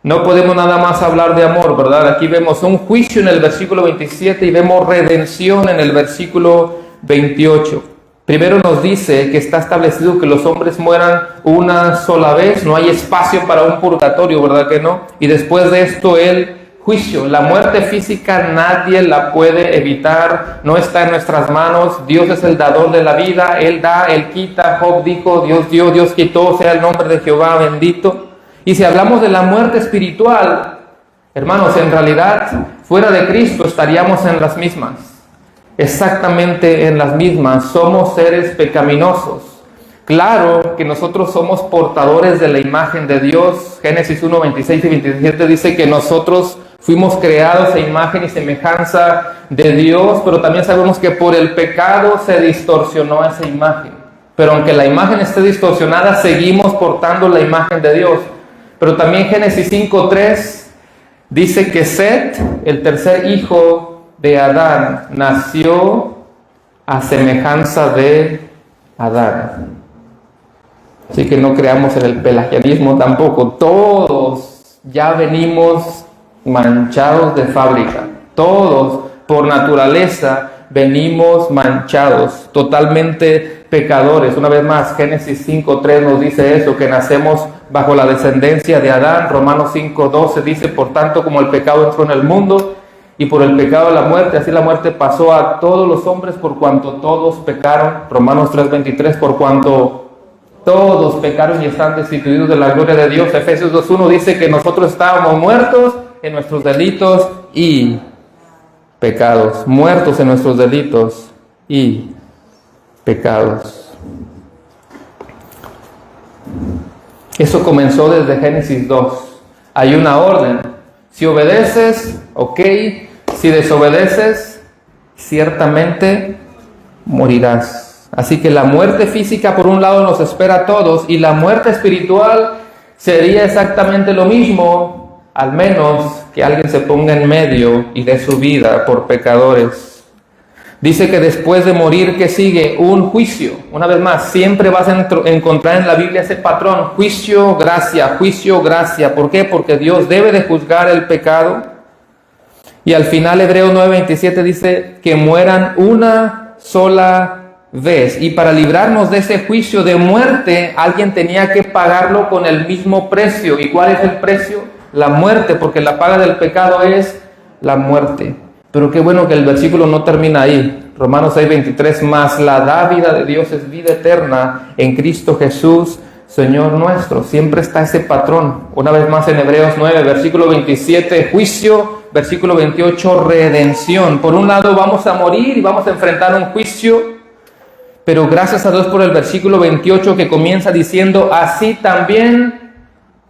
No podemos nada más hablar de amor, ¿verdad? Aquí vemos un juicio en el versículo 27 y vemos redención en el versículo 28. Primero nos dice que está establecido que los hombres mueran una sola vez, no hay espacio para un purgatorio, ¿verdad que no? Y después de esto el juicio. La muerte física nadie la puede evitar, no está en nuestras manos. Dios es el dador de la vida, Él da, Él quita. Job dijo, Dios dio, Dios quitó, sea el nombre de Jehová bendito. Y si hablamos de la muerte espiritual, hermanos, en realidad, fuera de Cristo estaríamos en las mismas. Exactamente en las mismas. Somos seres pecaminosos. Claro que nosotros somos portadores de la imagen de Dios. Génesis 1, 26 y 27 dice que nosotros fuimos creados a imagen y semejanza de Dios, pero también sabemos que por el pecado se distorsionó esa imagen. Pero aunque la imagen esté distorsionada, seguimos portando la imagen de Dios. Pero también Génesis 5:3 dice que Set, el tercer hijo de Adán, nació a semejanza de Adán. Así que no creamos en el pelagianismo tampoco. Todos ya venimos manchados de fábrica. Todos, por naturaleza, venimos manchados, totalmente pecadores. Una vez más, Génesis 5:3 nos dice eso, que nacemos bajo la descendencia de Adán. Romanos 5:12 dice, por tanto, como el pecado entró en el mundo, y por el pecado la muerte, así la muerte pasó a todos los hombres por cuanto todos pecaron. Romanos 3:23, por cuanto todos pecaron y están destituidos de la gloria de Dios. Efesios 2:1 dice que nosotros estábamos muertos en nuestros delitos y pecados. Muertos en nuestros delitos y pecados. Eso comenzó desde Génesis 2. Hay una orden. Si obedeces, ok. Si desobedeces, ciertamente morirás. Así que la muerte física por un lado nos espera a todos y la muerte espiritual sería exactamente lo mismo, al menos que alguien se ponga en medio y dé su vida por pecadores. Dice que después de morir, ¿qué sigue? Un juicio. Una vez más, siempre vas a encontrar en la Biblia ese patrón: juicio, gracia, juicio, gracia. ¿Por qué? Porque Dios debe de juzgar el pecado. Y al final Hebreos 9:27 dice que mueran una sola vez. Y para librarnos de ese juicio de muerte, alguien tenía que pagarlo con el mismo precio. ¿Y cuál es el precio? La muerte, porque la paga del pecado es la muerte. Pero qué bueno que el versículo no termina ahí. Romanos 6:23, más la dávida de Dios es vida eterna en Cristo Jesús, Señor nuestro. Siempre está ese patrón. Una vez más en Hebreos 9, versículo 27, juicio. Versículo 28, redención. Por un lado vamos a morir y vamos a enfrentar un juicio, pero gracias a Dios por el versículo 28 que comienza diciendo, así también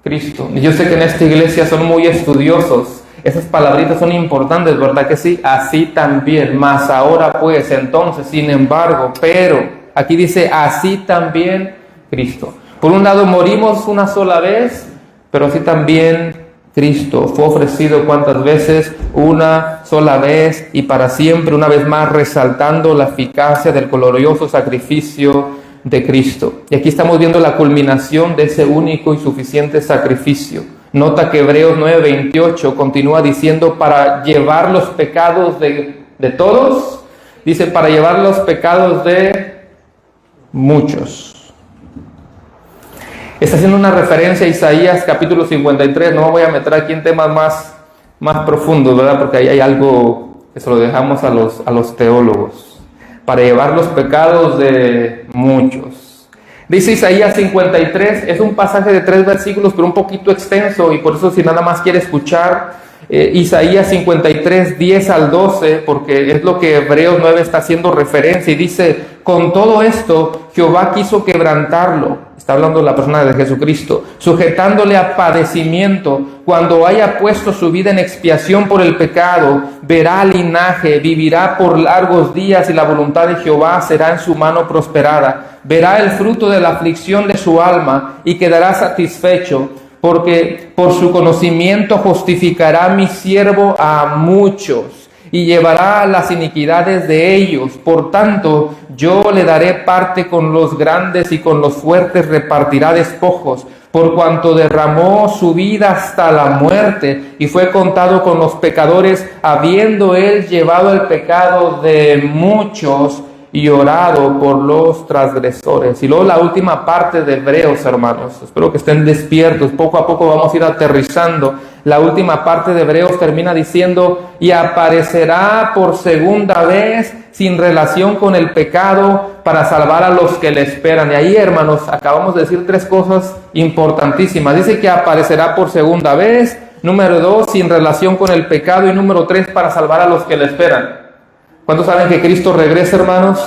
Cristo. Y yo sé que en esta iglesia son muy estudiosos. Esas palabritas son importantes, ¿verdad que sí? Así también, más ahora pues, entonces, sin embargo, pero, aquí dice, así también Cristo. Por un lado morimos una sola vez, pero así también Cristo fue ofrecido ¿cuántas veces? Una sola vez y para siempre, una vez más resaltando la eficacia del glorioso sacrificio de Cristo. Y aquí estamos viendo la culminación de ese único y suficiente sacrificio. Nota que Hebreos 9:28 continúa diciendo para llevar los pecados de todos, dice para llevar los pecados de muchos. Está haciendo una referencia a Isaías capítulo 53, no me voy a meter aquí en temas más profundos, ¿verdad? Porque ahí hay algo que se lo dejamos a los teólogos. Para llevar los pecados de muchos. Dice Isaías 53, es un pasaje de 3 versículos, pero un poquito extenso, y por eso si nada más quiere escuchar Isaías 53, 10 al 12, porque es lo que Hebreos 9 está haciendo referencia, y dice, con todo esto Jehová quiso quebrantarlo, está hablando la persona de Jesucristo, sujetándole a padecimiento, cuando haya puesto su vida en expiación por el pecado, verá linaje, vivirá por largos días, y la voluntad de Jehová será en su mano prosperada, verá el fruto de la aflicción de su alma, y quedará satisfecho, porque por su conocimiento justificará mi siervo a muchos y llevará las iniquidades de ellos. Por tanto, yo le daré parte con los grandes y con los fuertes repartirá despojos, por cuanto derramó su vida hasta la muerte y fue contado con los pecadores, habiendo él llevado el pecado de muchos y orado por los transgresores. Y luego la última parte de Hebreos, hermanos, espero que estén despiertos, poco a poco vamos a ir aterrizando. La última parte de Hebreos termina diciendo, y aparecerá por segunda vez sin relación con el pecado para salvar a los que le esperan. Y ahí, hermanos, acabamos de decir 3 cosas importantísimas. Dice que aparecerá por segunda vez, número 2, sin relación con el pecado, y número 3, para salvar a los que le esperan. ¿Cuántos saben que Cristo regresa, hermanos?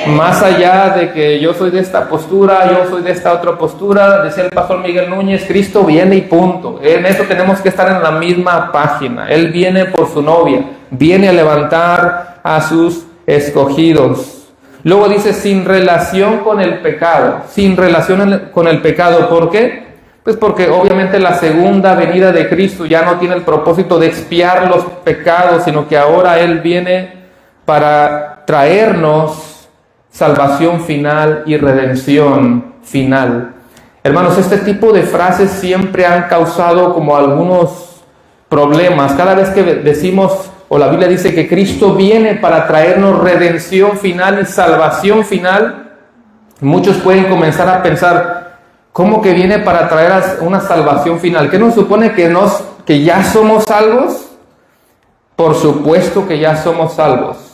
Más allá de que yo soy de esta postura, yo soy de esta otra postura, decía el pastor Miguel Núñez, Cristo viene y punto. En eso tenemos que estar en la misma página. Él viene por su novia, viene a levantar a sus escogidos. Luego dice, sin relación con el pecado, sin relación con el pecado. ¿Por qué? Pues porque obviamente la segunda venida de Cristo ya no tiene el propósito de expiar los pecados, sino que ahora Él viene para traernos salvación final y redención final. Hermanos, este tipo de frases siempre han causado como algunos problemas. Cada vez que decimos, o la Biblia dice que Cristo viene para traernos redención final y salvación final, muchos pueden comenzar a pensar, ¿cómo que viene para traer una salvación final? ¿Qué nos supone que ya somos salvos? Por supuesto que ya somos salvos.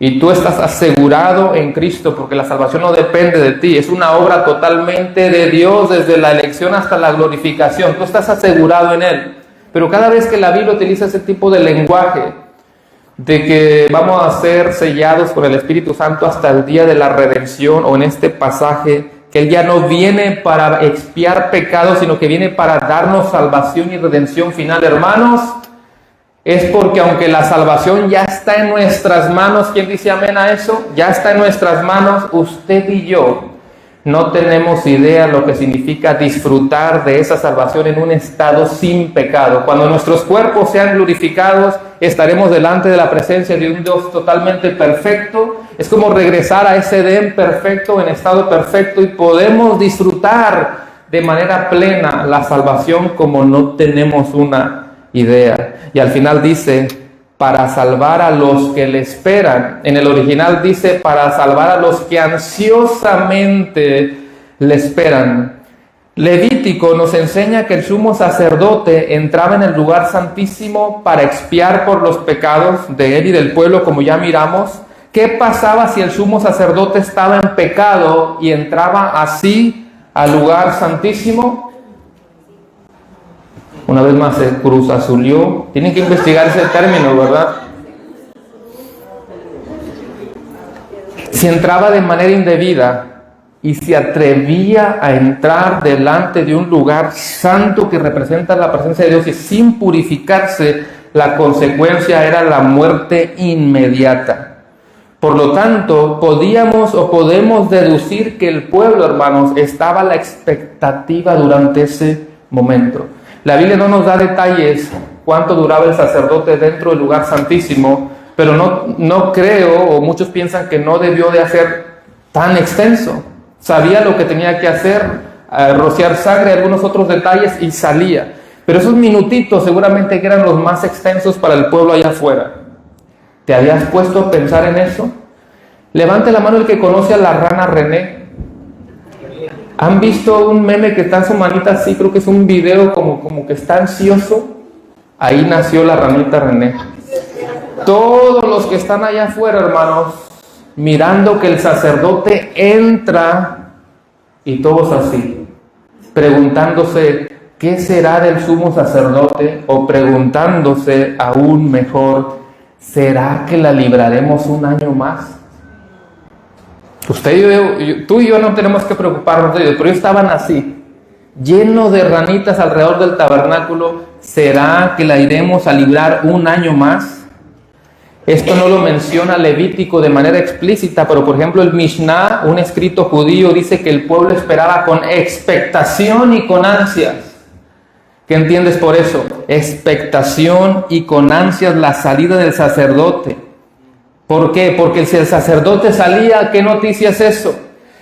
Y tú estás asegurado en Cristo, porque la salvación no depende de ti, es una obra totalmente de Dios desde la elección hasta la glorificación. Tú estás asegurado en Él. Pero cada vez que la Biblia utiliza ese tipo de lenguaje, de que vamos a ser sellados por el Espíritu Santo hasta el día de la redención, o en este pasaje, que Él ya no viene para expiar pecados, sino que viene para darnos salvación y redención final, hermanos, es porque aunque la salvación ya está en nuestras manos, ¿quién dice amén a eso? Ya está en nuestras manos, usted y yo no tenemos idea lo que significa disfrutar de esa salvación en un estado sin pecado. Cuando nuestros cuerpos sean glorificados, estaremos delante de la presencia de un Dios totalmente perfecto. Es como regresar a ese Edén perfecto, en estado perfecto, y podemos disfrutar de manera plena la salvación como no tenemos una idea. Y al final dice, para salvar a los que le esperan. En el original dice, para salvar a los que ansiosamente le esperan. Levítico nos enseña que el sumo sacerdote entraba en el lugar santísimo para expiar por los pecados de él y del pueblo, como ya miramos. ¿Qué pasaba si el sumo sacerdote estaba en pecado y entraba así al lugar santísimo? Una vez más se cruzazulió. Tienen que investigar ese término, ¿verdad? Si entraba de manera indebida y se atrevía a entrar delante de un lugar santo que representa la presencia de Dios y sin purificarse, la consecuencia era la muerte inmediata. Por lo tanto, podemos deducir que el pueblo, hermanos, estaba a la expectativa durante ese momento. La Biblia no nos da detalles cuánto duraba el sacerdote dentro del lugar santísimo, pero no creo, o muchos piensan que no debió de hacer tan extenso. Sabía lo que tenía que hacer, rociar sangre, algunos otros detalles, y salía. Pero esos minutitos seguramente que eran los más extensos para el pueblo allá afuera. ¿Te habías puesto a pensar en eso? Levante la mano el que conoce a la rana René. ¿Han visto un meme que está en su manita así? Creo que es un video como que está ansioso. Ahí nació la ranita René. Todos los que están allá afuera, hermanos, mirando que el sacerdote entra, y todos así, preguntándose, ¿qué será del sumo sacerdote? O preguntándose aún mejor, ¿será que la libraremos un año más? Tú y yo no tenemos que preocuparnos de ellos, pero ellos estaban así, llenos de ranitas alrededor del tabernáculo. ¿Será que la iremos a librar un año más? Esto no lo menciona Levítico de manera explícita, pero por ejemplo el Mishnah, un escrito judío, dice que el pueblo esperaba con expectación y con ansias. ¿Qué entiendes por eso? Expectación y con ansias la salida del sacerdote. ¿Por qué? Porque si el sacerdote salía, ¿qué noticia es eso?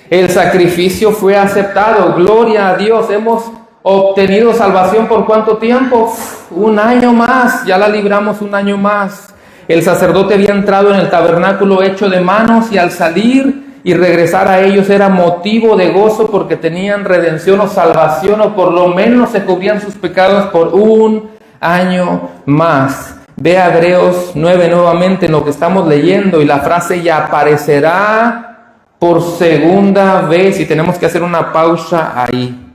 El sacrificio fue aceptado. Gloria a Dios. Hemos obtenido salvación ¿por cuánto tiempo? Un año más. Ya la libramos un año más. El sacerdote había entrado en el tabernáculo hecho de manos, y al salir y regresar a ellos era motivo de gozo porque tenían redención o salvación, o por lo menos se cubrían sus pecados por un año más. Ve a Hebreos 9 nuevamente en lo que estamos leyendo, y la frase "y aparecerá por segunda vez", y tenemos que hacer una pausa ahí.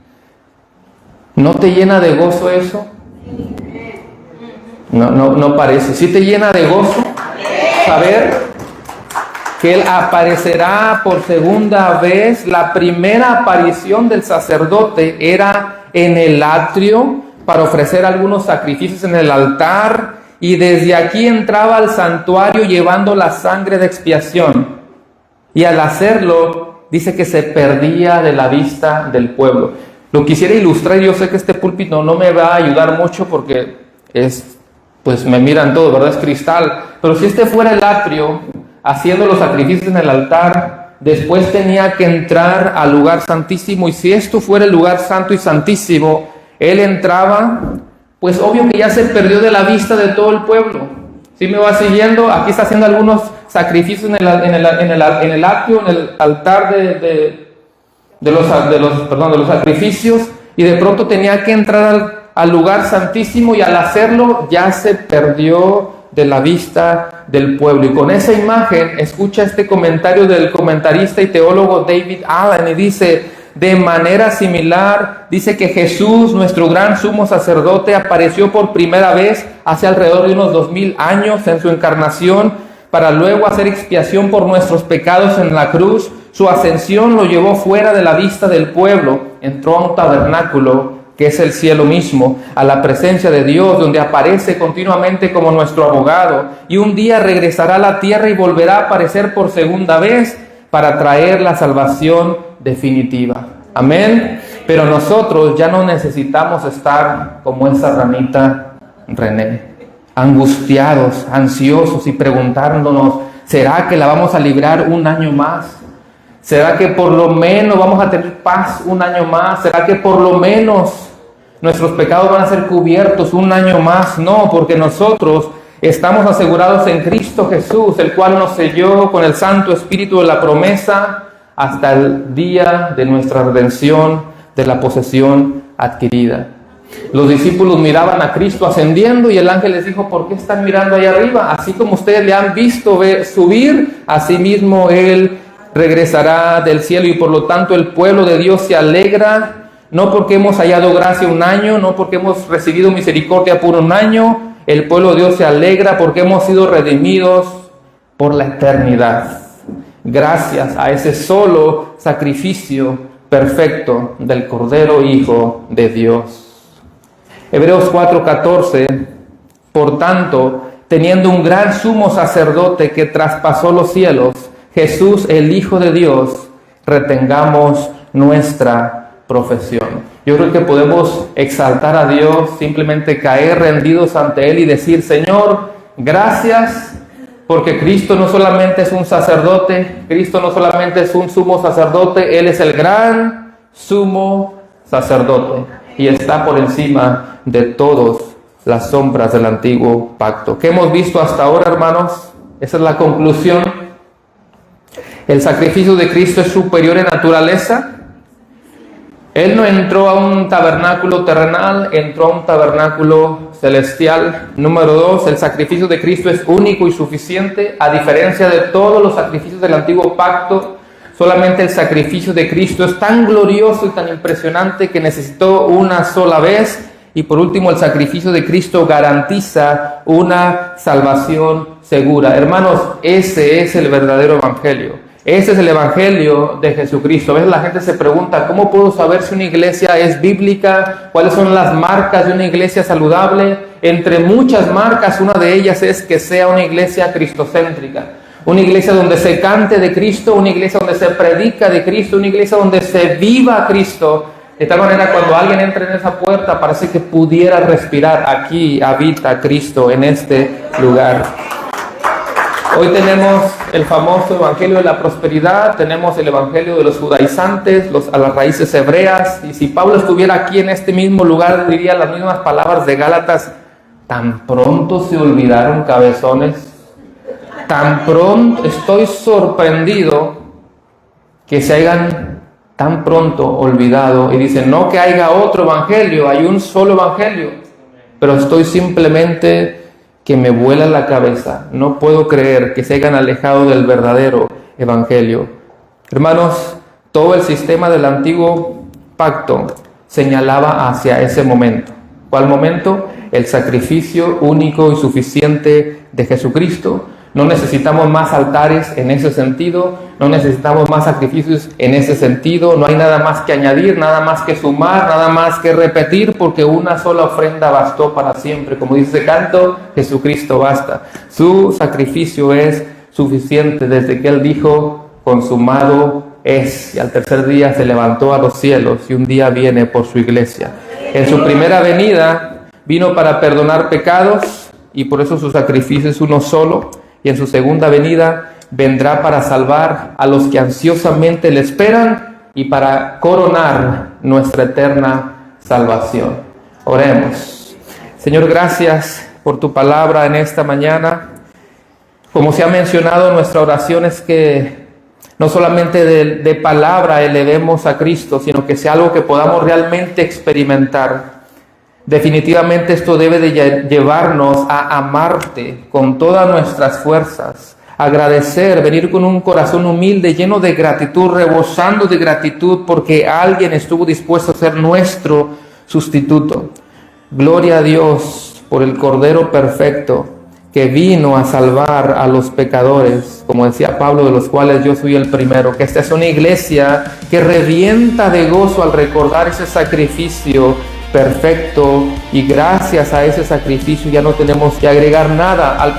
¿No te llena de gozo eso? No parece. ¿Sí te llena de gozo saber que Él aparecerá por segunda vez? La primera aparición del sacerdote era en el atrio para ofrecer algunos sacrificios en el altar, y desde aquí entraba al santuario llevando la sangre de expiación, y al hacerlo dice que se perdía de la vista del pueblo. Lo quisiera ilustrar. Yo sé que este púlpito no me va a ayudar mucho porque pues me miran todo, ¿verdad? Es cristal. Pero si este fuera el atrio haciendo los sacrificios en el altar, después tenía que entrar al lugar santísimo, y si esto fuera el lugar santo y santísimo, él entraba, pues obvio que ya se perdió de la vista de todo el pueblo. ¿Sí me va siguiendo? Aquí está haciendo algunos sacrificios en el atrio, en el altar de los sacrificios, y de pronto tenía que entrar al lugar santísimo, y al hacerlo ya se perdió de la vista del pueblo. Y con esa imagen, escucha este comentario del comentarista y teólogo David Allen, y dice: de manera similar, dice que Jesús, nuestro gran sumo sacerdote, apareció por primera vez hace alrededor de unos 2000 años en su encarnación, para luego hacer expiación por nuestros pecados en la cruz. Su ascensión lo llevó fuera de la vista del pueblo, entró a un tabernáculo que es el cielo mismo, a la presencia de Dios, donde aparece continuamente como nuestro abogado, y un día regresará a la tierra y volverá a aparecer por segunda vez para traer la salvación definitiva. Amén. Pero nosotros ya no necesitamos estar como esa ranita René, angustiados, ansiosos y preguntándonos, ¿será que la vamos a librar un año más? ¿Será que por lo menos vamos a tener paz un año más? ¿Será que por lo menos nuestros pecados van a ser cubiertos un año más? No, porque nosotros estamos asegurados en Cristo Jesús, el cual nos selló con el Santo Espíritu de la promesa hasta el día de nuestra redención, de la posesión adquirida. Los discípulos miraban a Cristo ascendiendo y el ángel les dijo, ¿por qué están mirando ahí arriba? Así como ustedes le han visto subir, así mismo Él regresará del cielo, y por lo tanto el pueblo de Dios se alegra, no porque hemos hallado gracia un año, no porque hemos recibido misericordia por un año. El pueblo de Dios se alegra porque hemos sido redimidos por la eternidad, gracias a ese solo sacrificio perfecto del Cordero Hijo de Dios. Hebreos 4:14, por tanto, teniendo un gran sumo sacerdote que traspasó los cielos, Jesús, el Hijo de Dios, retengamos nuestra profesión. Yo creo que podemos exaltar a Dios, simplemente caer rendidos ante Él y decir, Señor, gracias, porque Cristo no solamente es un sacerdote, Cristo no solamente es un sumo sacerdote, Él es el gran sumo sacerdote y está por encima de todas las sombras del antiguo pacto. ¿Qué hemos visto hasta ahora, hermanos? Esa es la conclusión. El sacrificio de Cristo es superior en naturaleza. Él no entró a un tabernáculo terrenal, entró a un tabernáculo celestial. Número 2, el sacrificio de Cristo es único y suficiente. A diferencia de todos los sacrificios del antiguo pacto, solamente el sacrificio de Cristo es tan glorioso y tan impresionante que necesitó una sola vez. Y por último, el sacrificio de Cristo garantiza una salvación segura. Hermanos, ese es el verdadero evangelio. Ese es el evangelio de Jesucristo. A veces la gente se pregunta, ¿cómo puedo saber si una iglesia es bíblica? ¿Cuáles son las marcas de una iglesia saludable? Entre muchas marcas, una de ellas es que sea una iglesia cristocéntrica. Una iglesia donde se cante de Cristo, una iglesia donde se predica de Cristo, una iglesia donde se viva Cristo. De tal manera, cuando alguien entra en esa puerta, parece que pudiera respirar. Aquí habita Cristo en este lugar. Hoy tenemos el famoso evangelio de la prosperidad, tenemos el evangelio de los judaizantes, a las raíces hebreas. Y si Pablo estuviera aquí en este mismo lugar, diría las mismas palabras de Gálatas: tan pronto se olvidaron, cabezones. Tan pronto, estoy sorprendido que se hayan tan pronto olvidado. Y dicen, no que haya otro evangelio, hay un solo evangelio. Pero estoy simplemente que me vuela la cabeza. No puedo creer que se hayan alejado del verdadero evangelio. Hermanos, todo el sistema del antiguo pacto señalaba hacia ese momento. ¿Cuál momento? El sacrificio único y suficiente de Jesucristo. No necesitamos más altares en ese sentido, no necesitamos más sacrificios en ese sentido, no hay nada más que añadir, nada más que sumar, nada más que repetir, porque una sola ofrenda bastó para siempre. Como dice ese canto, Jesucristo basta. Su sacrificio es suficiente desde que Él dijo, consumado es, y al tercer día se levantó a los cielos y un día viene por su iglesia. En su primera venida vino para perdonar pecados y por eso su sacrificio es uno solo. Y en su segunda venida vendrá para salvar a los que ansiosamente le esperan y para coronar nuestra eterna salvación. Oremos. Señor, gracias por tu palabra en esta mañana. Como se ha mencionado, nuestra oración es que no solamente de palabra elevemos a Cristo, sino que sea algo que podamos realmente experimentar. Definitivamente esto debe de llevarnos a amarte con todas nuestras fuerzas, agradecer, venir con un corazón humilde, lleno de gratitud, rebosando de gratitud porque alguien estuvo dispuesto a ser nuestro sustituto. Gloria a Dios por el Cordero perfecto que vino a salvar a los pecadores, como decía Pablo, de los cuales yo soy el primero. Que esta es una iglesia que revienta de gozo al recordar ese sacrificio perfecto, y gracias a ese sacrificio ya no tenemos que agregar nada. Al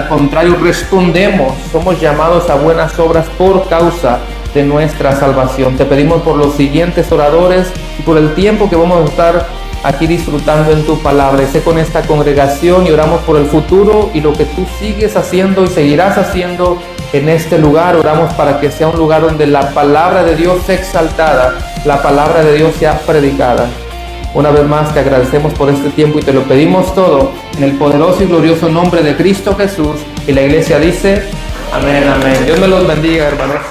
contrario, respondemos, somos llamados a buenas obras por causa de nuestra salvación. Te pedimos por los siguientes oradores y por el tiempo que vamos a estar aquí disfrutando en tu palabra. Sé con esta congregación y oramos por el futuro y lo que tú sigues haciendo y seguirás haciendo en este lugar. Oramos para que sea un lugar donde la palabra de Dios sea exaltada, la palabra de Dios sea predicada. Una vez más te agradecemos por este tiempo y te lo pedimos todo en el poderoso y glorioso nombre de Cristo Jesús. Y la iglesia dice, amén, amén. Dios me los bendiga, hermanos.